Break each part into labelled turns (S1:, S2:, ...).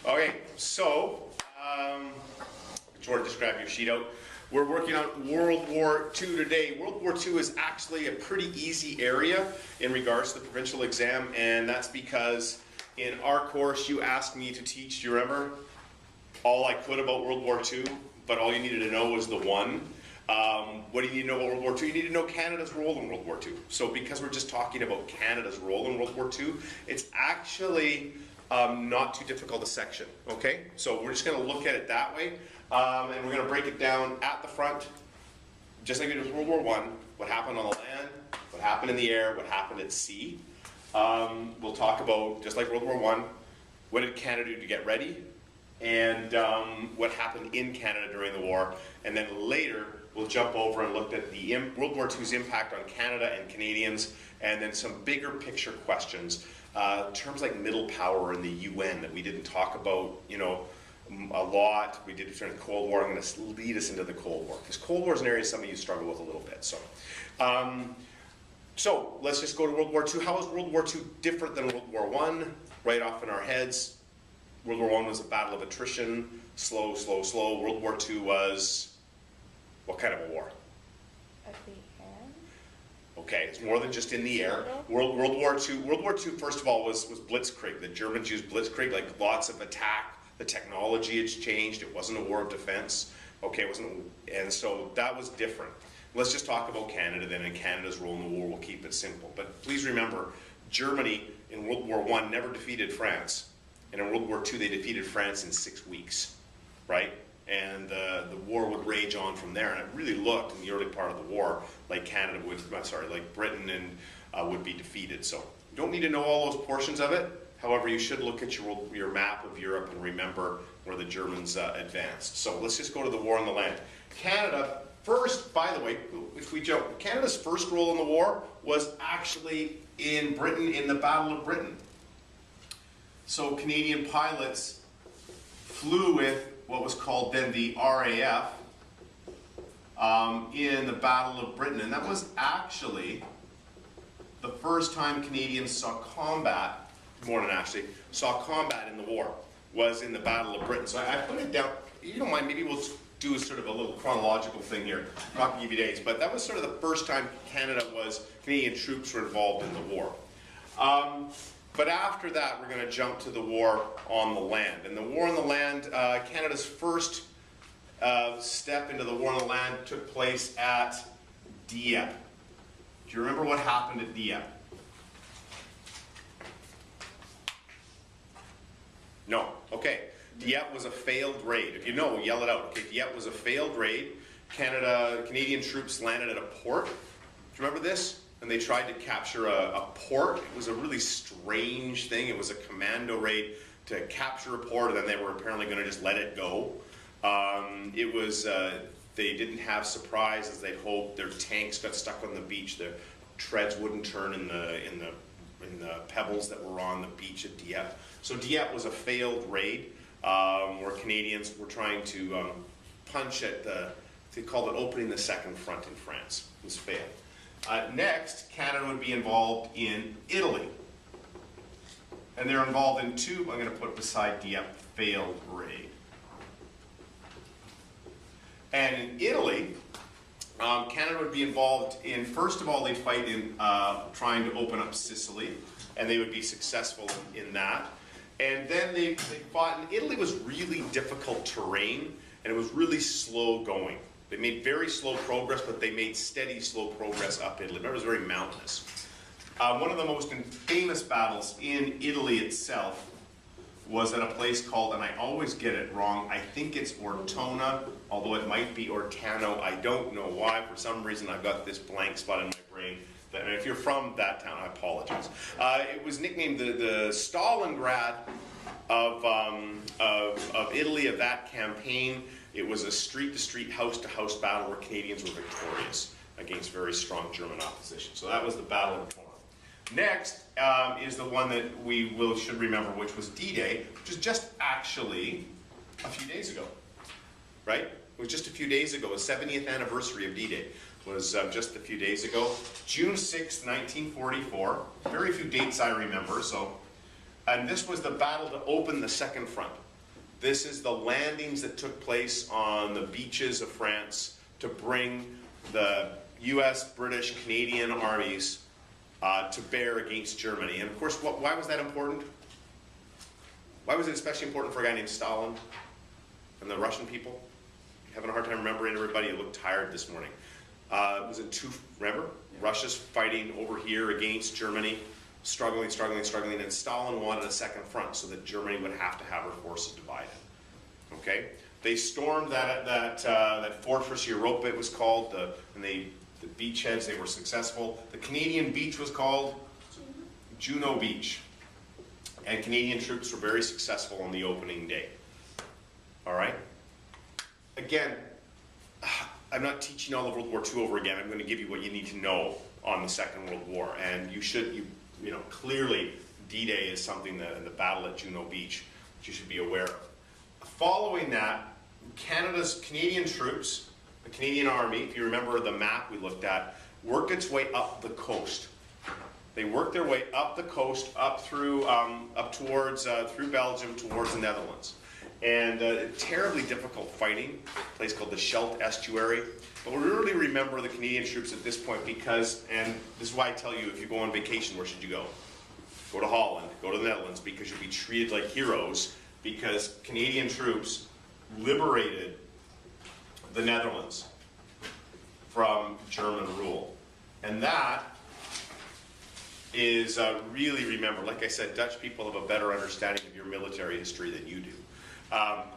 S1: Okay, so, Jordan, just grab your sheet out. We're working on World War II today. World War II is actually a pretty easy area in regards to the provincial exam, and that's because in our course you asked me to teach, do you remember, all I could about World War II, but all you needed to know was the one. What do you need to know about World War II? You need to know Canada's role in World War II. So because we're just talking about Canada's role in World War II, it's actually not too difficult a section, okay? So we're just going to look at it that way, and we're going to break it down at the front, just like we did with World War I, what happened on the land, what happened in the air, what happened at sea. We'll talk about, just like World War I, what did Canada do to get ready, and what happened in Canada during the war, and then later we'll jump over and look at the World War II's impact on Canada and Canadians, and then some bigger picture questions. Terms like middle power in the UN that we didn't talk about, you know, a lot. We did it during the Cold War. I'm going to lead us into the Cold War, because Cold War is an area some of you struggle with a little bit. So let's just go to World War II. How is World War II different than World War I? Right off in our heads, World War I was a battle of attrition, slow, slow, slow. World War II was what kind of a war?
S2: At the end?
S1: Okay, it's more than just in the air. World War II, first of all, was blitzkrieg. The Germans used blitzkrieg, like lots of attack. The technology had changed. It wasn't a war of defense. Okay, it wasn't, and so that was different. Let's just talk about Canada then, and Canada's role in the war. We'll keep it simple. But please remember, Germany in World War I never defeated France. And in World War II, they defeated France in 6 weeks, right? And the war would rage on from there. And it really looked in the early part of the war like Canada would, like Britain and would be defeated. So you don't need to know all those portions of it. However, you should look at your map of Europe and remember where the Germans advanced. So let's just go to the war on the land. Canada, first, by the way, if we jump, Canada's first role in the war was actually in Britain, in the Battle of Britain. So Canadian pilots flew with what was called then the RAF in the Battle of Britain. And that was actually the first time Canadians saw combat, more than actually, saw combat in the war, was in the Battle of Britain. So I put it down, you don't mind, maybe we'll do sort of a little chronological thing here. I'm not going to give you dates, but that was sort of the first time Canadian troops were involved in the war. But after that, we're going to jump to the war on the land. And the war on the land, Canada's first step into the war on the land took place at Dieppe. Do you remember what happened at Dieppe? No. Okay. Dieppe was a failed raid. If you know, yell it out. Okay, Dieppe was a failed raid. Canadian troops landed at a port. Do you remember this? And they tried to capture a port. It was a really strange thing. It was a commando raid to capture a port, and then they were apparently going to just let it go. They didn't have supplies as they'd hoped. Their tanks got stuck on the beach. Their treads wouldn't turn in the pebbles that were on the beach at Dieppe. So Dieppe was a failed raid where Canadians were trying to punch at they called it opening the second front in France. It was failed. Next, Canada would be involved in Italy. And they're involved in two, I'm going to put beside Dieppe, failed raid. And in Italy, Canada would be involved in, first of all, they'd fight in trying to open up Sicily, and they would be successful in that. And then they fought, and Italy was really difficult terrain, and it was really slow going. They made very slow progress, but they made steady, slow progress up Italy. Remember, it was very mountainous. One of the most famous battles in Italy itself was at a place called, and I always get it wrong, I think it's Ortona, although it might be Ortano. I don't know why. For some reason, I've got this blank spot in my brain. And if you're from that town, I apologize. It was nicknamed the Stalingrad of Italy, of that campaign. It was a street-to-street, house-to-house battle where Canadians were victorious against very strong German opposition. So that was the Battle of Ortona. Next is the one that we should remember, which was D-Day, which is just actually a few days ago, right? It was just a few days ago. The 70th anniversary of D-Day was just a few days ago. June 6th, 1944. Very few dates I remember, so. And this was the battle to open the second front. This is the landings that took place on the beaches of France to bring the US, British, Canadian armies to bear against Germany. And of course, why was that important? Why was it especially important for a guy named Stalin and the Russian people? Having a hard time remembering everybody. You look tired this morning. Was it remember? Russia's fighting over here against Germany, struggling, and Stalin wanted a second front so that Germany would have to have her forces divided. Okay? They stormed that fortress Europa, it was called, and the beachheads, they were successful. The Canadian beach was called Juno Beach. And Canadian troops were very successful on the opening day. All right? Again, I'm not teaching all of World War II over again. I'm going to give you what you need to know on the Second World War. And you know, clearly D-Day is something that in the battle at Juno Beach that you should be aware of. Following that, Canadian troops, the Canadian Army, if you remember the map we looked at, worked its way up the coast. They worked their way up the coast, up through, up towards, through Belgium, towards the Netherlands. And terribly difficult fighting, a place called the Scheldt Estuary. But we really remember the Canadian troops at this point because, and this is why I tell you, if you go on vacation, where should you go? Go to Holland, go to the Netherlands, because you'll be treated like heroes, because Canadian troops liberated the Netherlands from German rule. And that is really, remember, like I said, Dutch people have a better understanding of your military history than you do.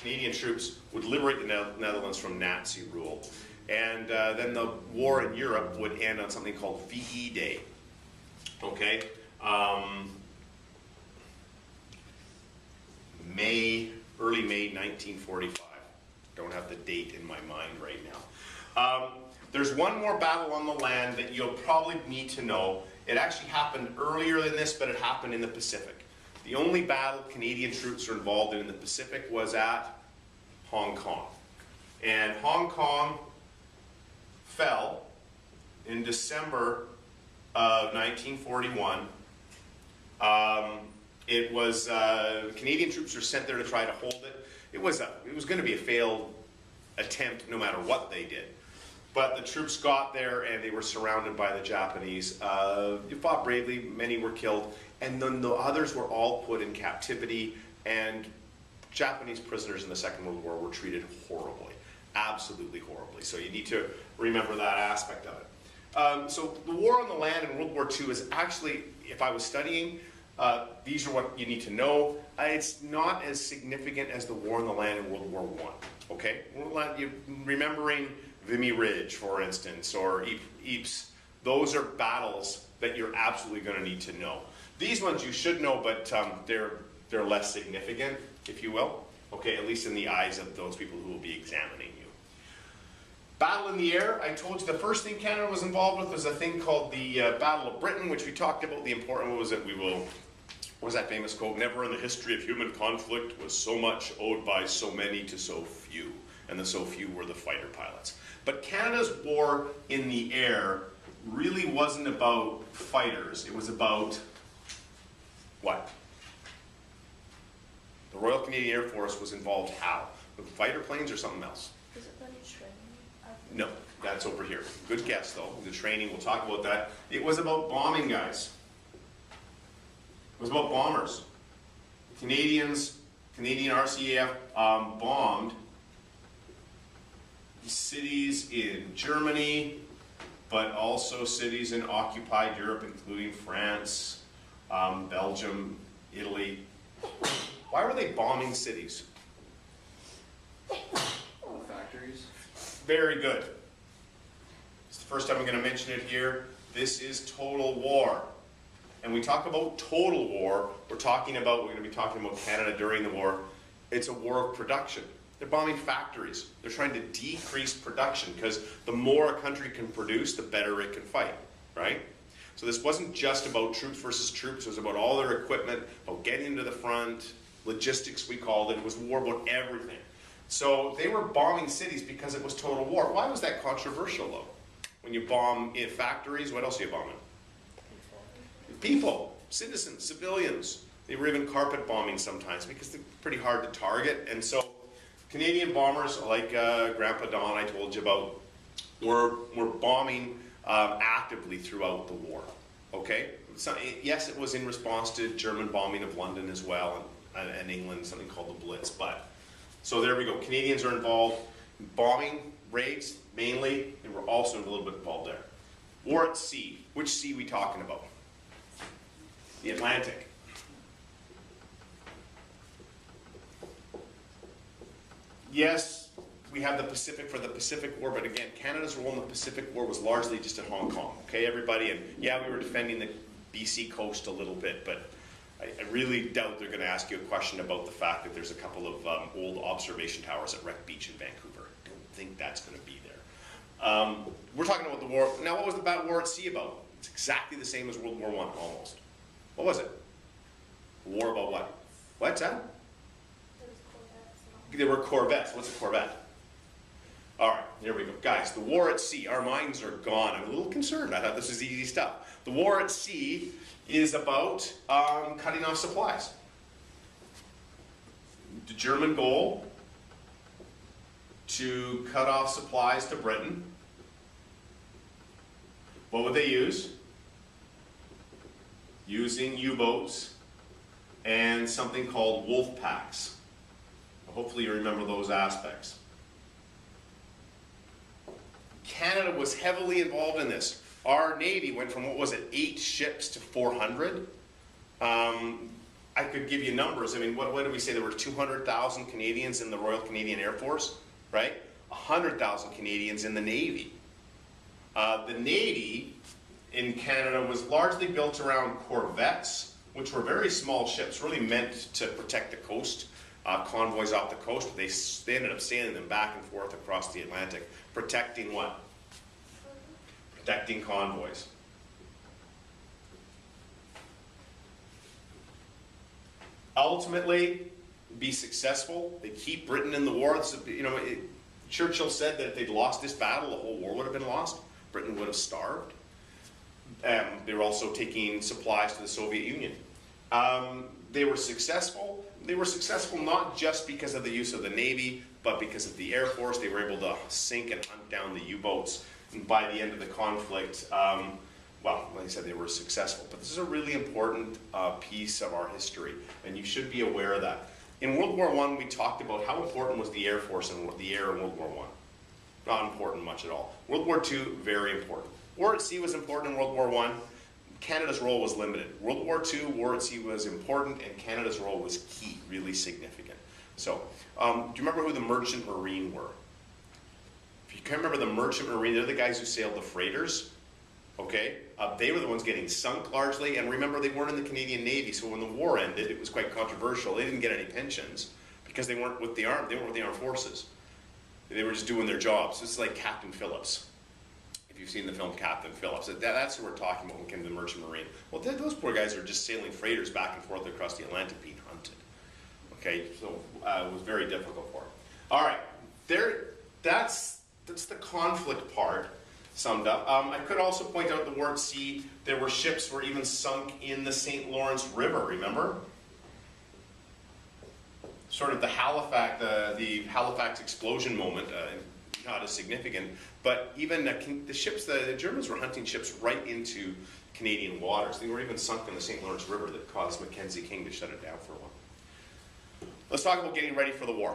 S1: Canadian troops would liberate the Netherlands from Nazi rule. And then the war in Europe would end on something called VE Day. Okay? Early May 1945. Don't have the date in my mind right now. There's one more battle on the land that you'll probably need to know. It actually happened earlier than this, but it happened in the Pacific. The only battle Canadian troops were involved in the Pacific was at Hong Kong. And Hong Kong fell in December of 1941. It was Canadian troops were sent there to try to hold it. It was going to be a failed attempt no matter what they did. But the troops got there and they were surrounded by the Japanese. They fought bravely, many were killed, and then the others were all put in captivity, and Japanese prisoners in the Second World War were treated horribly, absolutely horribly. So you need to remember that aspect of it. So the war on the land in World War II is actually, if I was studying, these are what you need to know. It's not as significant as the war on the land in World War I. Okay, remembering Vimy Ridge, for instance, or Ypres, those are battles that you're absolutely going to need to know. These ones you should know, but they're less significant, if you will. Okay, at least in the eyes of those people who will be examining you. Battle in the air, I told you the first thing Canada was involved with was a thing called the Battle of Britain, which we talked about. The important one was that what was that famous quote? Never in the history of human conflict was so much owed by so many to so few. And the so few were the fighter pilots. But Canada's war in the air really wasn't about fighters. It was about what? The Royal Canadian Air Force was involved how? With fighter planes or something else?
S2: Is it when you train?
S1: No, that's over here. Good guess though. The training, we'll talk about that. It was about bombing, guys. It was about bombers. Canadian RCAF bombed cities in Germany, but also cities in occupied Europe, including France, Belgium, Italy. Why were they bombing cities?
S3: Factories.
S1: Very good. It's the first time I'm going to mention it here. This is total war. And we talk about total war, we're going to be talking about Canada during the war. It's a war of production. They're bombing factories. They're trying to decrease production because the more a country can produce, the better it can fight, right? So this wasn't just about troops versus troops. It was about all their equipment, about getting to the front, logistics we called it. It was war about everything. So they were bombing cities because it was total war. Why was that controversial though? When you bomb in factories, what else are you bombing? People, citizens, civilians. They were even carpet bombing sometimes because they're pretty hard to target. And so Canadian bombers like Grandpa Don I told you about were bombing actively throughout the war. Okay? So, yes, it was in response to German bombing of London as well, and England, something called the Blitz. But so there we go. Canadians are involved in bombing raids mainly. They were also a little bit involved there. War at sea. Which sea are we talking about? The Atlantic. Yes, we have the Pacific for the Pacific War, but again, Canada's role in the Pacific War was largely just in Hong Kong. Okay, everybody? And yeah, we were defending the BC coast a little bit, but I really doubt they're going to ask you a question about the fact that there's a couple of old observation towers at Wreck Beach in Vancouver. I don't think that's going to be there. We're talking about the war. Now, what was the war at sea about? It's exactly the same as World War I, almost. What was it? A war about what? What's that? There were corvettes. What's a corvette? All right, here we go. Guys, the war at sea. Our minds are gone. I'm a little concerned. I thought this was easy stuff. The war at sea is about cutting off supplies. The German goal to cut off supplies to Britain. What would they use? Using U-boats and something called wolf packs. Hopefully you remember those aspects. Canada was heavily involved in this. Our Navy went from, what was it, 8 ships to 400. I could give you numbers. I mean, what did we say? There were 200,000 Canadians in the Royal Canadian Air Force, right? 100,000 Canadians in the Navy. The Navy in Canada was largely built around corvettes, which were very small ships, really meant to protect the coast, convoys off the coast. They ended up sailing them back and forth across the Atlantic, protecting what? Protecting convoys. Ultimately, be successful. They keep Britain in the war. You know, Churchill said that if they'd lost this battle, the whole war would have been lost. Britain would have starved. They were also taking supplies to the Soviet Union. They were successful. They were successful not just because of the use of the Navy, but because of the Air Force. They were able to sink and hunt down the U-boats. And by the end of the conflict, well, like I said, they were successful. But this is a really important piece of our history, and you should be aware of that. In World War I, we talked about how important was the Air Force and the air in World War I. Not important much at all. World War II, very important. War at sea was important in World War I. Canada's role was limited. World War II, war at sea was important, and Canada's role was key, really significant. So, do you remember who the Merchant Marine were? If you can remember the Merchant Marine, they're the guys who sailed the freighters. Okay? They were the ones getting sunk largely, and remember, they weren't in the Canadian Navy, so when the war ended, it was quite controversial. They didn't get any pensions because they weren't with the armed forces. They were just doing their jobs. It's like Captain Phillips. If you've seen the film Captain Phillips, that's who we're talking about when it came to the Merchant Marine. Well, those poor guys are just sailing freighters back and forth across the Atlantic being hunted. Okay, so it was very difficult for them. All right, that's the conflict part summed up. I could also point out the war at sea. There were ships were even sunk in the St. Lawrence River, remember? Sort of the Halifax explosion moment, not as significant, but even the ships, the Germans were hunting ships right into Canadian waters. They were even sunk in the St. Lawrence River that caused Mackenzie King to shut it down for a while. Let's talk about getting ready for the war.